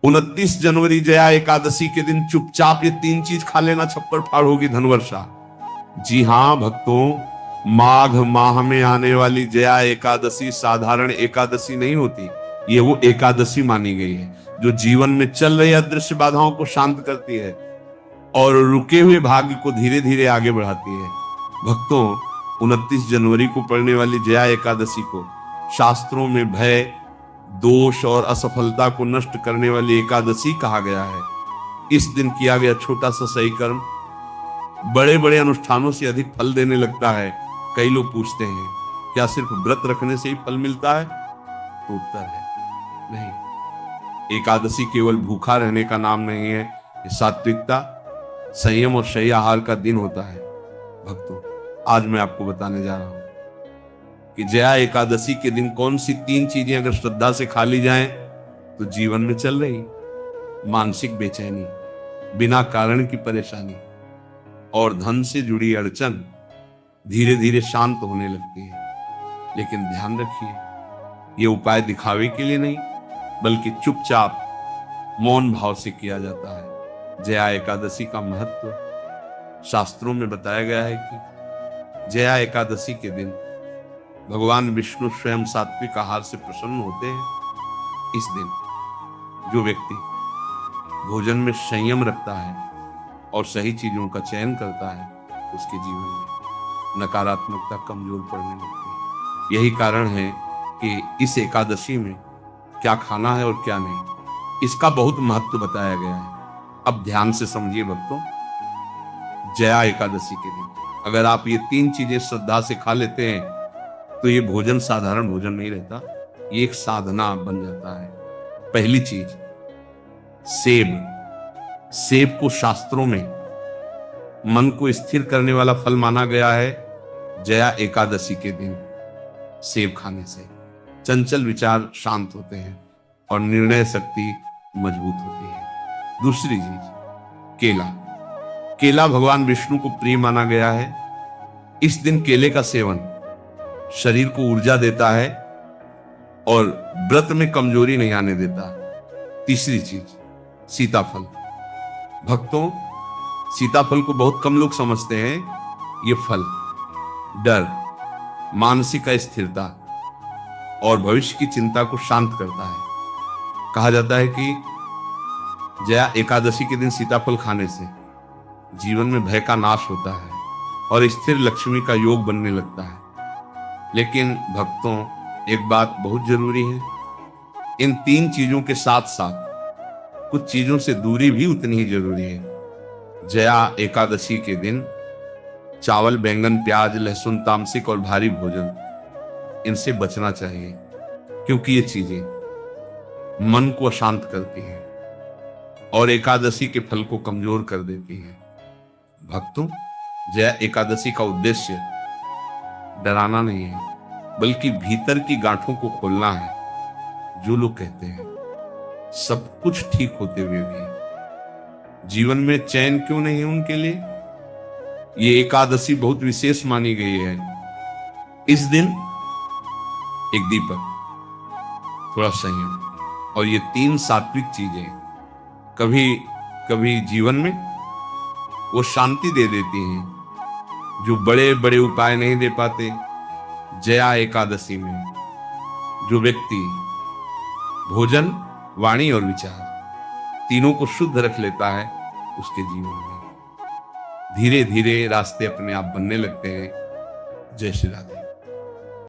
29 जनवरी जया एकादशी के दिन चुपचाप ये 3 चीज खा लेना, छप्पर फाड़ होगी धनवर्षा। जी हां भक्तों, माघ माह में आने वाली जया एकादशी साधारण एकादशी नहीं होती। ये वो एकादशी मानी गई है जो जीवन में चल रही अदृश्य बाधाओं को शांत करती है और रुके हुए भाग्य को धीरे धीरे आगे बढ़ाती है। भक्तों, 29 जनवरी को पड़ने वाली जया एकादशी को शास्त्रों में भय, दोष और असफलता को नष्ट करने वाली एकादशी कहा गया है। इस दिन किया गया छोटा सा सही कर्म बड़े बड़े अनुष्ठानों से अधिक फल देने लगता है। कई लोग पूछते हैं, क्या सिर्फ व्रत रखने से ही फल मिलता है? तो उत्तर है नहीं। एकादशी केवल भूखा रहने का नाम नहीं है, ये सात्विकता, संयम और सही आहार का दिन होता है। भक्तों, आज मैं आपको बताने जा रहा हूं कि जया एकादशी के दिन कौन सी 3 चीजें अगर श्रद्धा से खा ली जाएं तो जीवन में चल रही मानसिक बेचैनी, बिना कारण की परेशानी और धन से जुड़ी अड़चन धीरे धीरे शांत होने लगती है। लेकिन ध्यान रखिए, ये उपाय दिखावे के लिए नहीं बल्कि चुपचाप मौन भाव से किया जाता है। जया एकादशी का महत्व शास्त्रों में बताया गया है कि जया एकादशी के दिन भगवान विष्णु स्वयं सात्विक आहार से प्रसन्न होते हैं। इस दिन जो व्यक्ति भोजन में संयम रखता है और सही चीजों का चयन करता है, उसके जीवन में नकारात्मकता कमजोर पड़ने लगती है। यही कारण है कि इस एकादशी में क्या खाना है और क्या नहीं, इसका बहुत महत्व बताया गया है। अब ध्यान से समझिए भक्तों, जया एकादशी के दिन अगर आप ये 3 चीजें श्रद्धा से खा लेते हैं तो ये भोजन साधारण भोजन नहीं रहता, ये एक साधना बन जाता है। पहली चीज, सेब। सेब को शास्त्रों में मन को स्थिर करने वाला फल माना गया है। जया एकादशी के दिन सेब खाने से चंचल विचार शांत होते हैं और निर्णय शक्ति मजबूत होती है। दूसरी चीज, केला। केला भगवान विष्णु को प्रिय माना गया है। इस दिन केले का सेवन शरीर को ऊर्जा देता है और व्रत में कमजोरी नहीं आने देता। तीसरी चीज, सीताफल। भक्तों, सीताफल को बहुत कम लोग समझते हैं। ये फल डर, मानसिक अस्थिरता और भविष्य की चिंता को शांत करता है। कहा जाता है कि जया एकादशी के दिन सीताफल खाने से जीवन में भय का नाश होता है और स्थिर लक्ष्मी का योग बनने लगता है। लेकिन भक्तों, एक बात बहुत जरूरी है, इन 3 चीजों के साथ साथ कुछ चीजों से दूरी भी उतनी ही जरूरी है। जया एकादशी के दिन चावल, बैंगन, प्याज, लहसुन, तामसिक और भारी भोजन, इनसे बचना चाहिए क्योंकि ये चीजें मन को अशांत करती हैं और एकादशी के फल को कमजोर कर देती हैं। भक्तों, जया एकादशी का उद्देश्य डराना नहीं है बल्कि भीतर की गांठों को खोलना है। जो लोग कहते हैं सब कुछ ठीक होते हुए भी जीवन में चैन क्यों नहीं है, उनके लिए ये एकादशी बहुत विशेष मानी गई है। इस दिन एक दीपक, थोड़ा संयम और ये 3 सात्विक चीजें कभी कभी जीवन में वो शांति दे देती हैं जो बड़े बड़े उपाय नहीं दे पाते। जया एकादशी में जो व्यक्ति भोजन, वाणी और विचार तीनों को शुद्ध रख लेता है, उसके जीवन में धीरे धीरे रास्ते अपने आप बनने लगते हैं। जय श्री राधे।